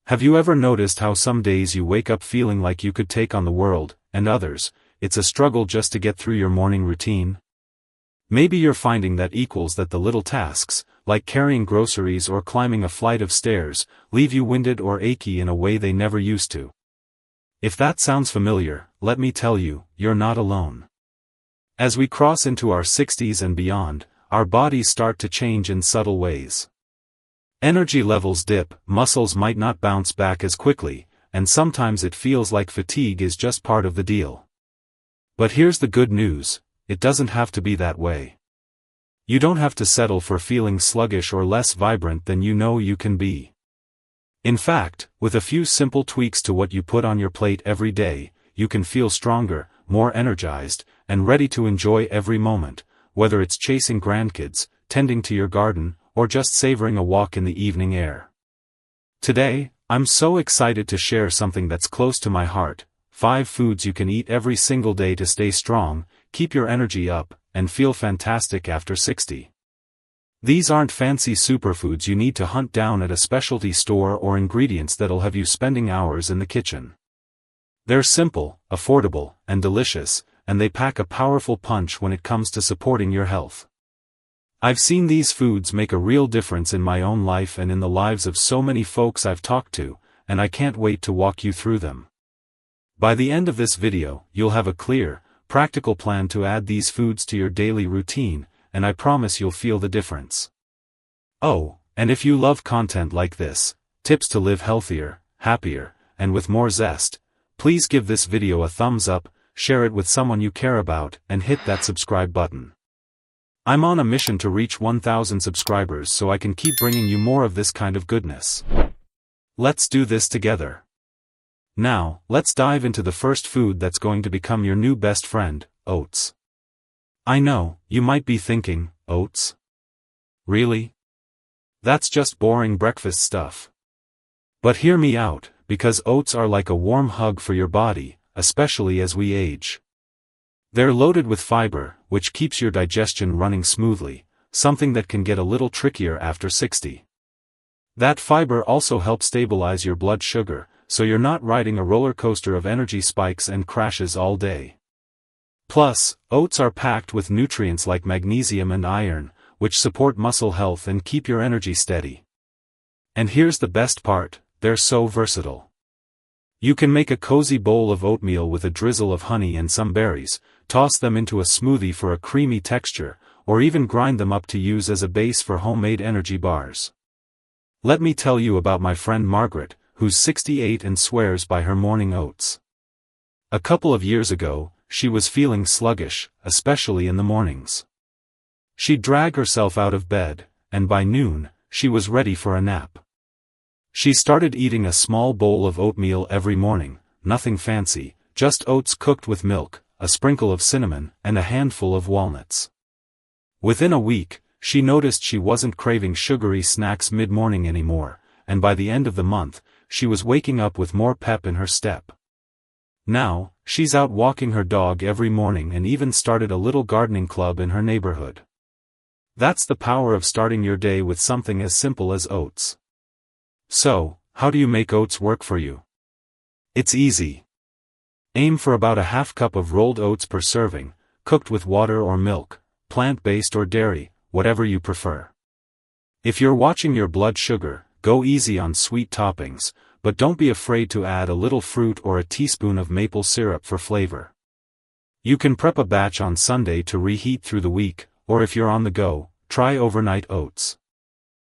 Have you ever noticed how some days you wake up feeling like you could take on the world, and others, it's a struggle just to get through your morning routine? Maybe you're finding that the little tasks, like carrying groceries or climbing a flight of stairs, leave you winded or achy in a way they never used to. If that sounds familiar, let me tell you, you're not alone. As we cross into our 60s and beyond, our bodies start to change in subtle ways. Energy levels dip, muscles might not bounce back as quickly, and sometimes it feels like fatigue is just part of the deal. But here's the good news, it doesn't have to be that way. You don't have to settle for feeling sluggish or less vibrant than you know you can be. In fact, with a few simple tweaks to what you put on your plate every day, you can feel stronger, more energized, and ready to enjoy every moment, whether it's chasing grandkids, tending to your garden, or just savoring a walk in the evening air. Today, I'm so excited to share something that's close to my heart: 5 foods you can eat every single day to stay strong, keep your energy up, and feel fantastic after 60. These aren't fancy superfoods you need to hunt down at a specialty store or ingredients that'll have you spending hours in the kitchen. They're simple, affordable, and delicious, and they pack a powerful punch when it comes to supporting your health. I've seen these foods make a real difference in my own life and in the lives of so many folks I've talked to, and I can't wait to walk you through them. By the end of this video, you'll have a clear, practical plan to add these foods to your daily routine, and I promise you'll feel the difference. Oh, and if you love content like this, tips to live healthier, happier, and with more zest, please give this video a thumbs up, share it with someone you care about, and hit that subscribe button. I'm on a mission to reach 1,000 subscribers so I can keep bringing you more of this kind of goodness. Let's do this together. Now, let's dive into the first food that's going to become your new best friend: oats. I know, you might be thinking, oats? Really? That's just boring breakfast stuff. But hear me out, because oats are like a warm hug for your body, especially as we age. They're loaded with fiber, which keeps your digestion running smoothly, something that can get a little trickier after 60. That fiber also helps stabilize your blood sugar, so you're not riding a roller coaster of energy spikes and crashes all day. Plus, oats are packed with nutrients like magnesium and iron, which support muscle health and keep your energy steady. And here's the best part: they're so versatile. You can make a cozy bowl of oatmeal with a drizzle of honey and some berries, toss them into a smoothie for a creamy texture, or even grind them up to use as a base for homemade energy bars. Let me tell you about my friend Margaret, who's 68 and swears by her morning oats. A couple of years ago, she was feeling sluggish, especially in the mornings. She'd drag herself out of bed, and by noon, she was ready for a nap. She started eating a small bowl of oatmeal every morning, nothing fancy, just oats cooked with milk, a sprinkle of cinnamon, and a handful of walnuts. Within a week, she noticed she wasn't craving sugary snacks mid-morning anymore, and by the end of the month, she was waking up with more pep in her step. Now, she's out walking her dog every morning and even started a little gardening club in her neighborhood. That's the power of starting your day with something as simple as oats. So, how do you make oats work for you? It's easy. Aim for about a half cup of rolled oats per serving, cooked with water or milk, plant-based or dairy, whatever you prefer. If you're watching your blood sugar, go easy on sweet toppings, but don't be afraid to add a little fruit or a teaspoon of maple syrup for flavor. You can prep a batch on Sunday to reheat through the week, or if you're on the go, try overnight oats.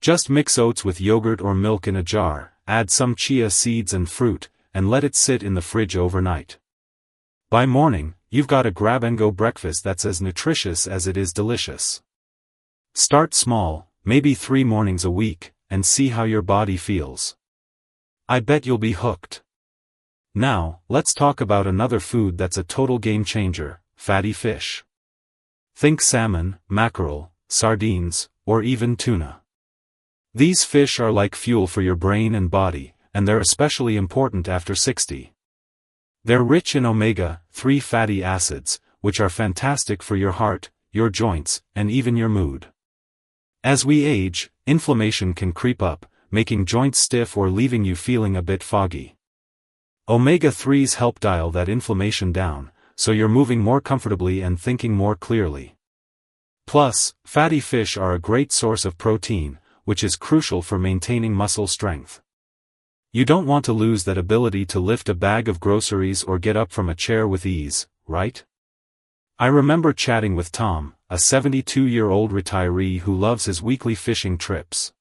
Just mix oats with yogurt or milk in a jar, add some chia seeds and fruit, and let it sit in the fridge overnight. By morning, you've got a grab-and-go breakfast that's as nutritious as it is delicious. Start small, maybe 3 mornings a week, and see how your body feels. I bet you'll be hooked. Now, let's talk about another food that's a total game-changer: fatty fish. Think salmon, mackerel, sardines, or even tuna. These fish are like fuel for your brain and body, and they're especially important after 60. They're rich in omega-3 fatty acids, which are fantastic for your heart, your joints, and even your mood. As we age, inflammation can creep up, making joints stiff or leaving you feeling a bit foggy. Omega-3s help dial that inflammation down, so you're moving more comfortably and thinking more clearly. Plus, fatty fish are a great source of protein, which is crucial for maintaining muscle strength. You don't want to lose that ability to lift a bag of groceries or get up from a chair with ease, right? I remember chatting with Tom, a 72-year-old retiree who loves his weekly fishing trips.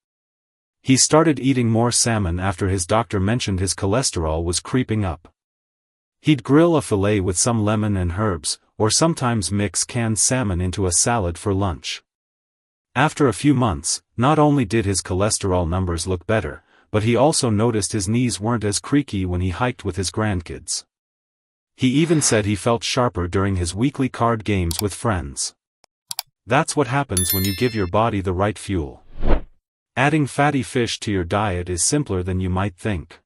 He started eating more salmon after his doctor mentioned his cholesterol was creeping up. He'd grill a fillet with some lemon and herbs, or sometimes mix canned salmon into a salad for lunch. After a few months, not only did his cholesterol numbers look better, but he also noticed his knees weren't as creaky when he hiked with his grandkids. He even said he felt sharper during his weekly card games with friends. That's what happens when you give your body the right fuel. Adding fatty fish to your diet is simpler than you might think.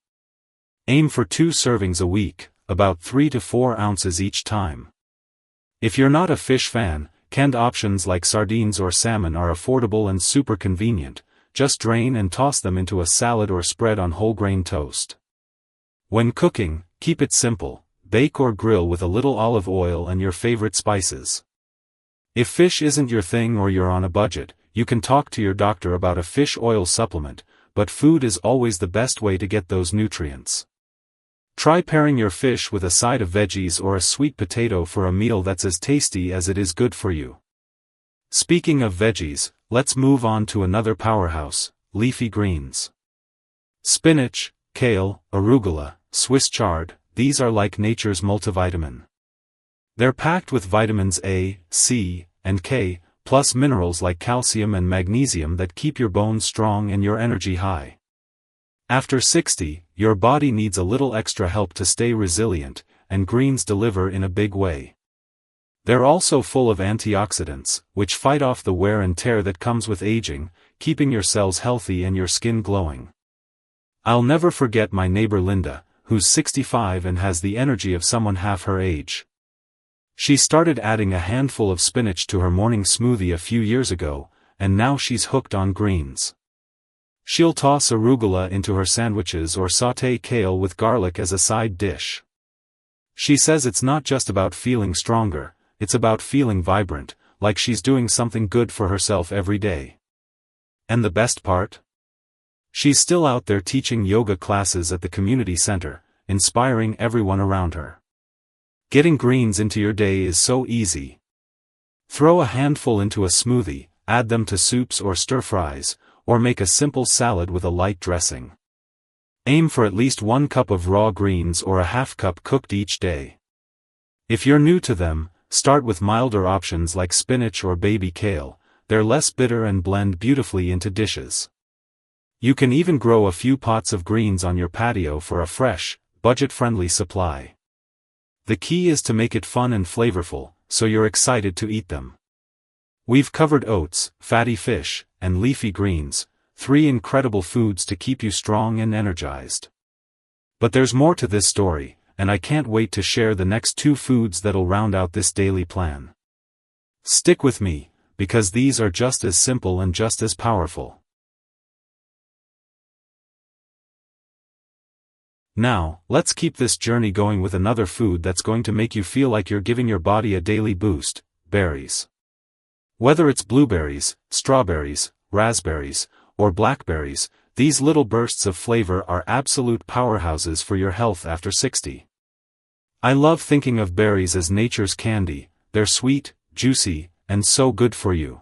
Aim for 2 servings a week, about 3 to 4 ounces each time. If you're not a fish fan, canned options like sardines or salmon are affordable and super convenient. Just drain and toss them into a salad or spread on whole grain toast. When cooking, keep it simple. Bake or grill with a little olive oil and your favorite spices. If fish isn't your thing or you're on a budget, you can talk to your doctor about a fish oil supplement, but food is always the best way to get those nutrients. Try pairing your fish with a side of veggies or a sweet potato for a meal that's as tasty as it is good for you. Speaking of veggies, let's move on to another powerhouse, leafy greens. Spinach, kale, arugula, Swiss chard, these are like nature's multivitamin. They're packed with vitamins A, C, and K, plus minerals like calcium and magnesium that keep your bones strong and your energy high. After 60, your body needs a little extra help to stay resilient, and greens deliver in a big way. They're also full of antioxidants, which fight off the wear and tear that comes with aging, keeping your cells healthy and your skin glowing. I'll never forget my neighbor Linda, who's 65 and has the energy of someone half her age. She started adding a handful of spinach to her morning smoothie a few years ago, and now she's hooked on greens. She'll toss arugula into her sandwiches or sauté kale with garlic as a side dish. She says it's not just about feeling stronger, it's about feeling vibrant, like she's doing something good for herself every day. And the best part? She's still out there teaching yoga classes at the community center, inspiring everyone around her. Getting greens into your day is so easy. Throw a handful into a smoothie, add them to soups or stir-fries, or make a simple salad with a light dressing. Aim for at least 1 cup of raw greens or a half cup cooked each day. If you're new to them, start with milder options like spinach or baby kale. They're less bitter and blend beautifully into dishes. You can even grow a few pots of greens on your patio for a fresh, budget-friendly supply. The key is to make it fun and flavorful, so you're excited to eat them. We've covered oats, fatty fish, and leafy greens, 3 incredible foods to keep you strong and energized. But there's more to this story, and I can't wait to share the next 2 foods that'll round out this daily plan. Stick with me, because these are just as simple and just as powerful. Now, let's keep this journey going with another food that's going to make you feel like you're giving your body a daily boost: berries. Whether it's blueberries, strawberries, raspberries, or blackberries, these little bursts of flavor are absolute powerhouses for your health after 60. I love thinking of berries as nature's candy. They're sweet, juicy, and so good for you.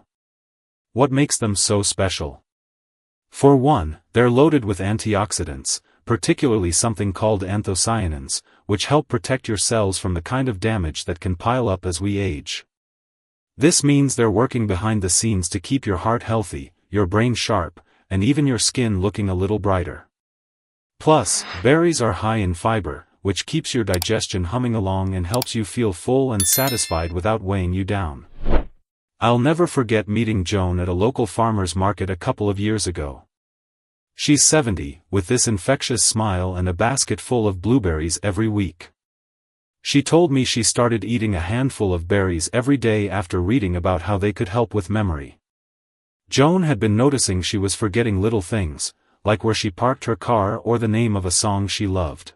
What makes them so special? For one, they're loaded with antioxidants, particularly something called anthocyanins, which help protect your cells from the kind of damage that can pile up as we age. This means they're working behind the scenes to keep your heart healthy, your brain sharp, and even your skin looking a little brighter. Plus, berries are high in fiber, which keeps your digestion humming along and helps you feel full and satisfied without weighing you down. I'll never forget meeting Joan at a local farmer's market a couple of years ago. She's 70, with this infectious smile and a basket full of blueberries every week. She told me she started eating a handful of berries every day after reading about how they could help with memory. Joan had been noticing she was forgetting little things, like where she parked her car or the name of a song she loved.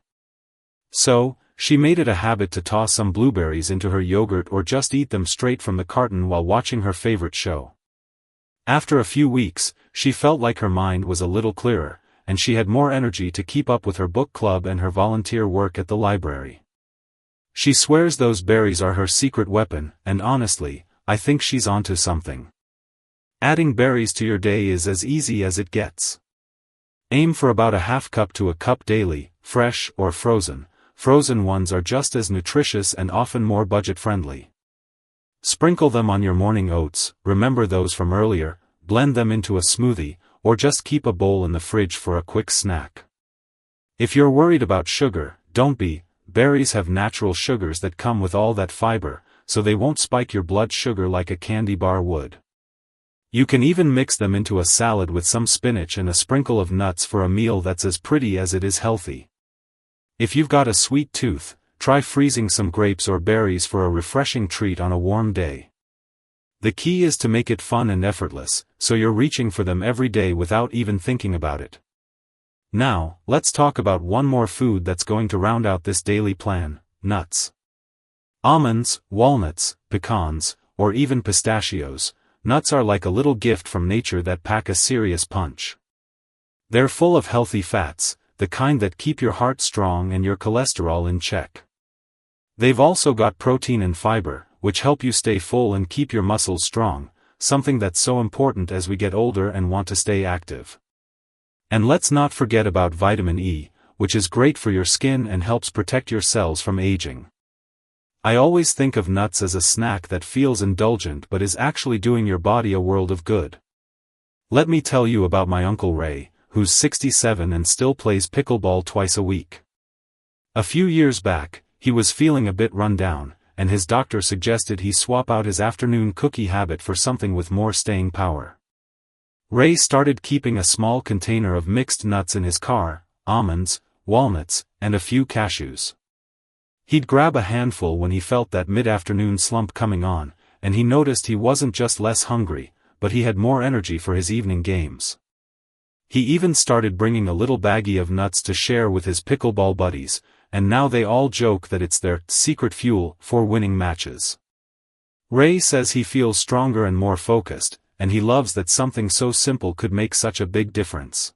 So, she made it a habit to toss some blueberries into her yogurt or just eat them straight from the carton while watching her favorite show. After a few weeks, she felt like her mind was a little clearer, and she had more energy to keep up with her book club and her volunteer work at the library. She swears those berries are her secret weapon, and honestly, I think she's onto something. Adding berries to your day is as easy as it gets. Aim for about a half cup to a cup daily, fresh or frozen. Frozen ones are just as nutritious and often more budget-friendly. Sprinkle them on your morning oats, remember those from earlier, blend them into a smoothie, or just keep a bowl in the fridge for a quick snack. If you're worried about sugar, don't be. Berries have natural sugars that come with all that fiber, so they won't spike your blood sugar like a candy bar would. You can even mix them into a salad with some spinach and a sprinkle of nuts for a meal that's as pretty as it is healthy. If you've got a sweet tooth, try freezing some grapes or berries for a refreshing treat on a warm day. The key is to make it fun and effortless, so you're reaching for them every day without even thinking about it. Now, let's talk about one more food that's going to round out this daily plan: nuts. Almonds, walnuts, pecans, or even pistachios, nuts are like a little gift from nature that pack a serious punch. They're full of healthy fats, the kind that keep your heart strong and your cholesterol in check. They've also got protein and fiber, which help you stay full and keep your muscles strong, something that's so important as we get older and want to stay active. And let's not forget about vitamin E, which is great for your skin and helps protect your cells from aging. I always think of nuts as a snack that feels indulgent but is actually doing your body a world of good. Let me tell you about my Uncle Ray, who's 67 and still plays pickleball twice a week. A few years back, he was feeling a bit run down, and his doctor suggested he swap out his afternoon cookie habit for something with more staying power. Ray started keeping a small container of mixed nuts in his car, almonds, walnuts, and a few cashews. He'd grab a handful when he felt that mid-afternoon slump coming on, and he noticed he wasn't just less hungry, but he had more energy for his evening games. He even started bringing a little baggie of nuts to share with his pickleball buddies, and now they all joke that it's their secret fuel for winning matches. Ray says he feels stronger and more focused, and he loves that something so simple could make such a big difference.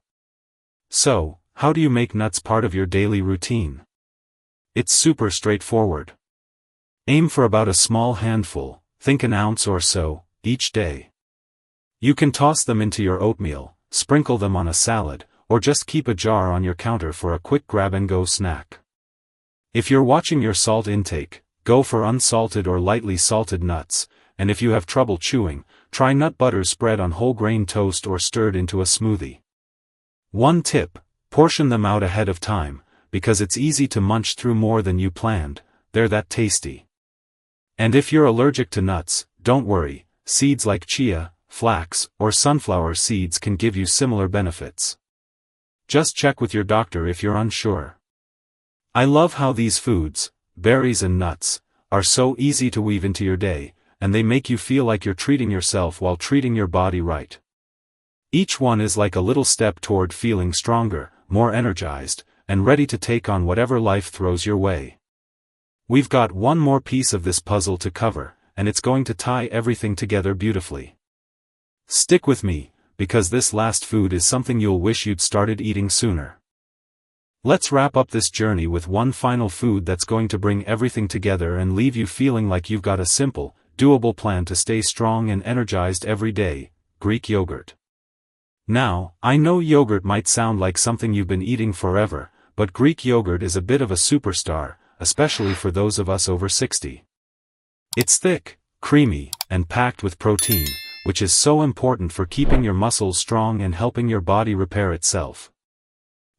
So, how do you make nuts part of your daily routine? It's super straightforward. Aim for about a small handful, think an ounce or so, each day. You can toss them into your oatmeal, sprinkle them on a salad, or just keep a jar on your counter for a quick grab-and-go snack. If you're watching your salt intake, go for unsalted or lightly salted nuts, and if you have trouble chewing, try nut butter spread on whole grain toast or stirred into a smoothie. One tip: portion them out ahead of time, because it's easy to munch through more than you planned, they're that tasty. And if you're allergic to nuts, don't worry, seeds like chia, flax, or sunflower seeds can give you similar benefits. Just check with your doctor if you're unsure. I love how these foods, berries and nuts, are so easy to weave into your day, and they make you feel like you're treating yourself while treating your body right. Each one is like a little step toward feeling stronger, more energized, and ready to take on whatever life throws your way. We've got one more piece of this puzzle to cover, and it's going to tie everything together beautifully. Stick with me, because this last food is something you'll wish you'd started eating sooner. Let's wrap up this journey with one final food that's going to bring everything together and leave you feeling like you've got a simple, doable plan to stay strong and energized every day: Greek yogurt. Now, I know yogurt might sound like something you've been eating forever, but Greek yogurt is a bit of a superstar, especially for those of us over 60. It's thick, creamy, and packed with protein, which is so important for keeping your muscles strong and helping your body repair itself.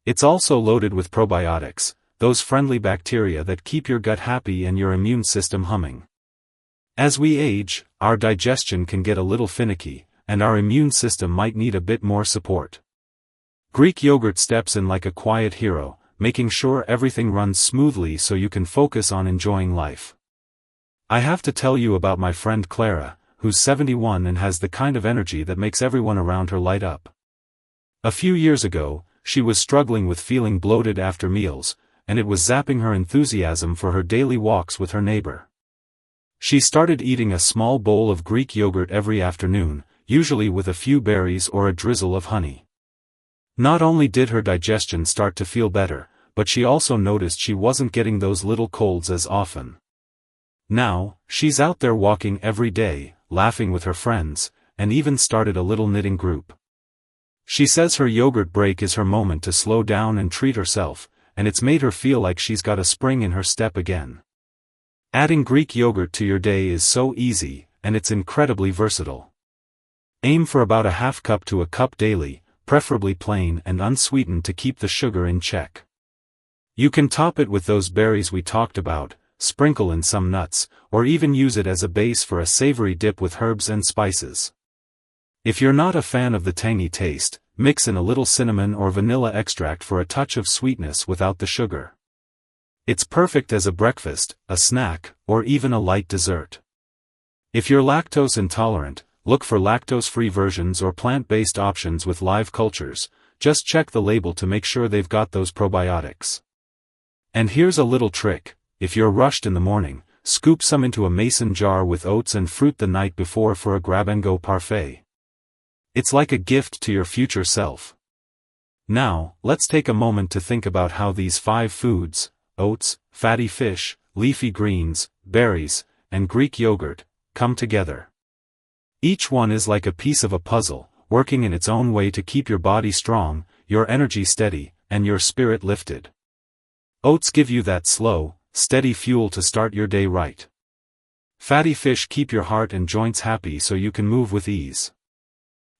It's also loaded with probiotics, those friendly bacteria that keep your gut happy and your immune system humming. As we age, our digestion can get a little finicky, and our immune system might need a bit more support. Greek yogurt steps in like a quiet hero, making sure everything runs smoothly so you can focus on enjoying life. I have to tell you about my friend Clara, who's 71 and has the kind of energy that makes everyone around her light up. A few years ago, she was struggling with feeling bloated after meals, and it was zapping her enthusiasm for her daily walks with her neighbor. She started eating a small bowl of Greek yogurt every afternoon, usually with a few berries or a drizzle of honey. Not only did her digestion start to feel better, but she also noticed she wasn't getting those little colds as often. Now, she's out there walking every day, laughing with her friends, and even started a little knitting group. She says her yogurt break is her moment to slow down and treat herself, and it's made her feel like she's got a spring in her step again. Adding Greek yogurt to your day is so easy, and it's incredibly versatile. Aim for about a half cup to a cup daily, preferably plain and unsweetened to keep the sugar in check. You can top it with those berries we talked about, sprinkle in some nuts, or even use it as a base for a savory dip with herbs and spices. If you're not a fan of the tangy taste, mix in a little cinnamon or vanilla extract for a touch of sweetness without the sugar. It's perfect as a breakfast, a snack, or even a light dessert. If you're lactose intolerant, look for lactose-free versions or plant-based options with live cultures. Just check the label to make sure they've got those probiotics. And here's a little trick: if you're rushed in the morning, scoop some into a mason jar with oats and fruit the night before for a grab-and-go parfait. It's like a gift to your future self. Now, let's take a moment to think about how these 5 foods, oats, fatty fish, leafy greens, berries, and Greek yogurt, come together. Each one is like a piece of a puzzle, working in its own way to keep your body strong, your energy steady, and your spirit lifted. Oats give you that slow, steady fuel to start your day right. Fatty fish keep your heart and joints happy so you can move with ease.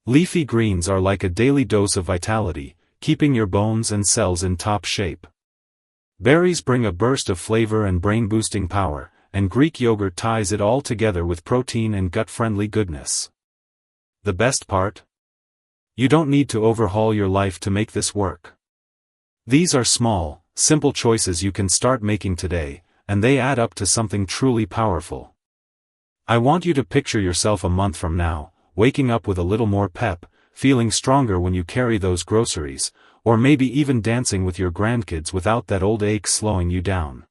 Leafy greens are like a daily dose of vitality, keeping your bones and cells in top shape. Berries bring a burst of flavor and brain-boosting power, and Greek yogurt ties it all together with protein and gut-friendly goodness. The best part? You don't need to overhaul your life to make this work. These are small, simple choices you can start making today, and they add up to something truly powerful. I want you to picture yourself a month from now, waking up with a little more pep, feeling stronger when you carry those groceries, or maybe even dancing with your grandkids without that old ache slowing you down.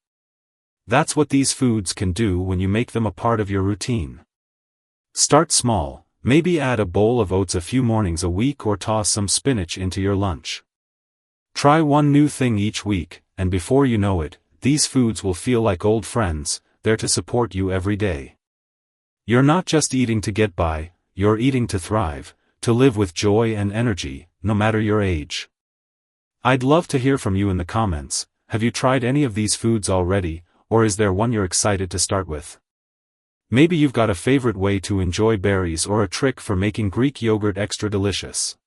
That's what these foods can do when you make them a part of your routine. Start small, maybe add a bowl of oats a few mornings a week or toss some spinach into your lunch. Try one new thing each week, and before you know it, these foods will feel like old friends, there to support you every day. You're not just eating to get by, you're eating to thrive, to live with joy and energy, no matter your age. I'd love to hear from you in the comments. Have you tried any of these foods already, or is there one you're excited to start with? Maybe you've got a favorite way to enjoy berries or a trick for making Greek yogurt extra delicious.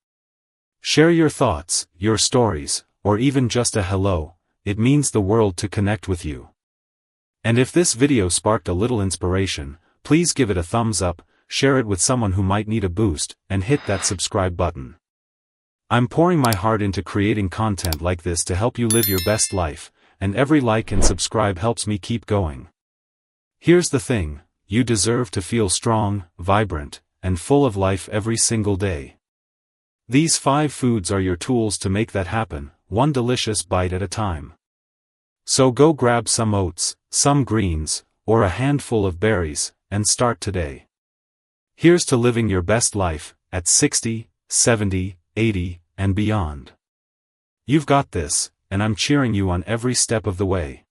Share your thoughts, your stories, or even just a hello. It means the world to connect with you. And if this video sparked a little inspiration, please give it a thumbs up, share it with someone who might need a boost, and hit that subscribe button. I'm pouring my heart into creating content like this to help you live your best life, and every like and subscribe helps me keep going. Here's the thing: you deserve to feel strong, vibrant, and full of life every single day. These 5 foods are your tools to make that happen, one delicious bite at a time. So go grab some oats, some greens, or a handful of berries, and start today. Here's to living your best life, at 60, 70, 80, and beyond. You've got this, and I'm cheering you on every step of the way.